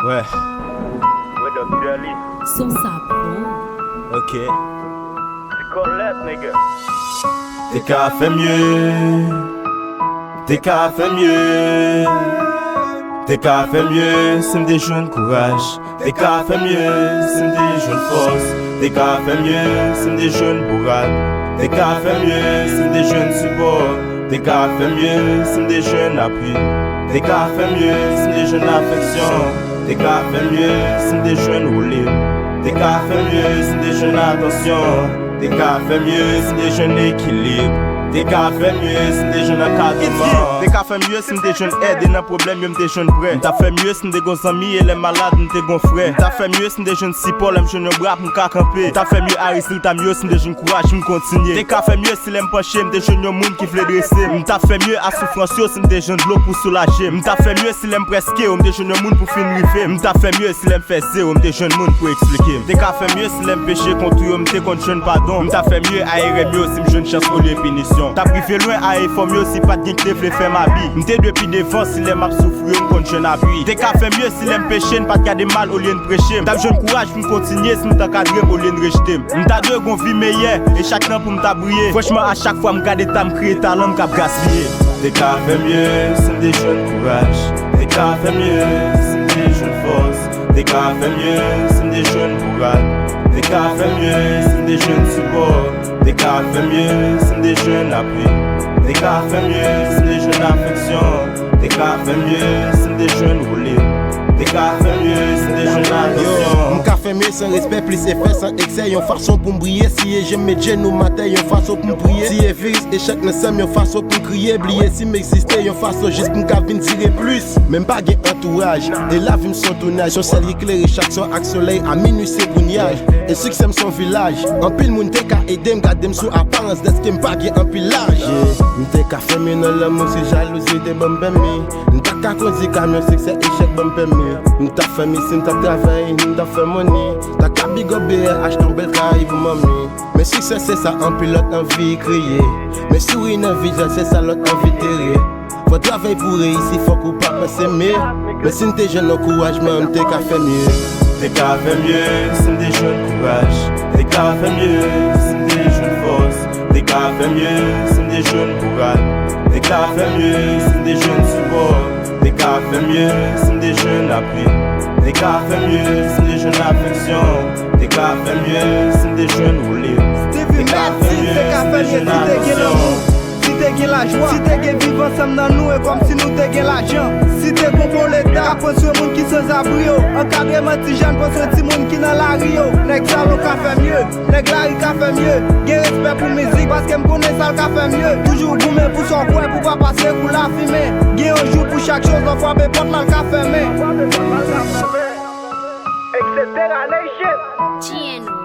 Ouais. What up, Jelly? Son sapro. Ok. C'est Colette, nigga. T'es qu'à faire mieux. T'es qu'à faire mieux. T'es qu'à faire mieux, c'est des jeunes courage. T'es qu'à faire mieux, c'est des jeunes force. T'es qu'à faire mieux, c'est des jeunes bourrades. T'es qu'à faire mieux, c'est des jeunes support. T'es qu'à faire mieux, c'est des jeunes appui. T'es qu'à faire mieux, c'est des jeunes affection. T'es qu'à faire mieux, c'est des jeunes roulés. T'es qu'à faire mieux, c'est des jeunes attention. T'es qu'à faire mieux, c'est des jeunes équilibre. T'es qu'à faire mieux, c'est des jeunes encadrement. T'es qu'à faire mieux, c'est des jeunes aide et dans problème, y'a des jeunes prêts. T'as fait mieux, c'est des gros amis et les malades, t'es gon frère. T'as fait mieux, c'est des jeunes support, les jeunes bras pour m'ka camper. T'as fait mieux, Aristotle, t'as mieux, c'est des jeunes courage, m'continue. T'es qu'à faire mieux, si l'aime pas chier, des jeunes monde qui veulent dresser. T'as fait mieux, à souffrance, c'est des jeunes de l'eau pour soulager. T'as fait mieux, si l'aime presque, des jeunes monde pour finir river. T'as fait mieux, si l'aime faire zéro, des jeunes monde pour expliquer. T'es qu'à faire mieux, si l'aime péché contre eux, t'es contre jeune pardon. T'as fait mieux, aérer mieux, si jeune chance pour les punitions. T'as privé loin, à informer si pas de gain que te faire ma vie. M'te depuis devant si les m'a souffrir contre jeune appui. T'es qu'à faire mieux si l'aime péché, pas de garder mal au lieu de prêcher. T'as jeune courage pour continuer si m'ta cadrer au lieu de rejeter. M'ta deux gon vie meilleure et chaque temps pour m'ta briller. Franchement à chaque fois m'garder ta m'créer talent m'cap gaspiller. T'es qu'à faire mieux, c'est des jeunes courage. T'es qu'à faire mieux, c'est des jeunes force. T'es qu'à faire mieux, c'est des jeunes bourrades. T'es qu'à faire mieux, c'est des jeunes support. T'es qu'à faire mieux, c'est des jeunes appui. T'es qu'à faire mieux, c'est des jeunes affection. T'es qu'à faire mieux, c'est des jeunes roulés. T'es qu'à faire mieux, c'est des jeunes attention. M'ka fait mieux sans respect, plus effet, sans excès. Yon façon pour m'briller. Si j'aime mes jeunes ou matin, yon façon pour m'prier. Si virus échec, ne somme, yon façon pour m'crier. Blier si m'existait, yon façon juste pour m'ka vin tirer plus. Même pas gain entourage. Et la vie m'son tournage. Son ciel éclairé chaque soir avec soleil. À minuit c'est brouillage. Et succès m'son village. En pile moun te ka aider m'garder m'sous apparence. D'est-ce que m'pa gain en pilage. M'te ka fait mieux dans l'amour, c'est jalousie de bon permis. M'ta ka conduit camion, succès échec bon permis. M'ta fait mieux si m'ta travail, m'ta fait money. T'as qu'à big up acheter un bel caille pour mamie. Mais succès c'est ça en pilote envie crier. Mais sourire dans visage c'est ça l'autre envie terrer. Faut travailler pour réussir, faut qu'on pas penser mieux. Mais si t'es jeune au courage, même t'es qu'à faire mieux. T'es qu'à faire mieux, c'est des jeunes courage. T'es qu'à faire mieux, c'est des jeunes force. T'es qu'à faire mieux, c'est des jeunes bourrades. T'es qu'à faire mieux, c'est des jeunes support. T'es qu'à faire mieux, c'est des jeunes appui. T'es qu'à faire mieux, c'est des jeunes affection. T'es qu'à faire mieux, c'est des jeunes roulés. T'es qu'à faire mieux, c'est des jeunes attention. Si t'es gain la joie, si t'es gain vivre ensemble dans nous et comme si nous t'es gain l'argent. Si t'es bon pour l'État, prends sur moun qui sans abri. Encadrement ti jeune pour ce ti moun qui dans la rio. Nèg ça l'on ka fait mieux, nèg la ka fait mieux. Gain respect pour musique parce que m'connais ça ka fait mieux. Toujours gourmet pour son coin pour pas passer pour la fumée. Gain un jour pour chaque chose, on frappe porte mal ka fermé. Etc. Nation.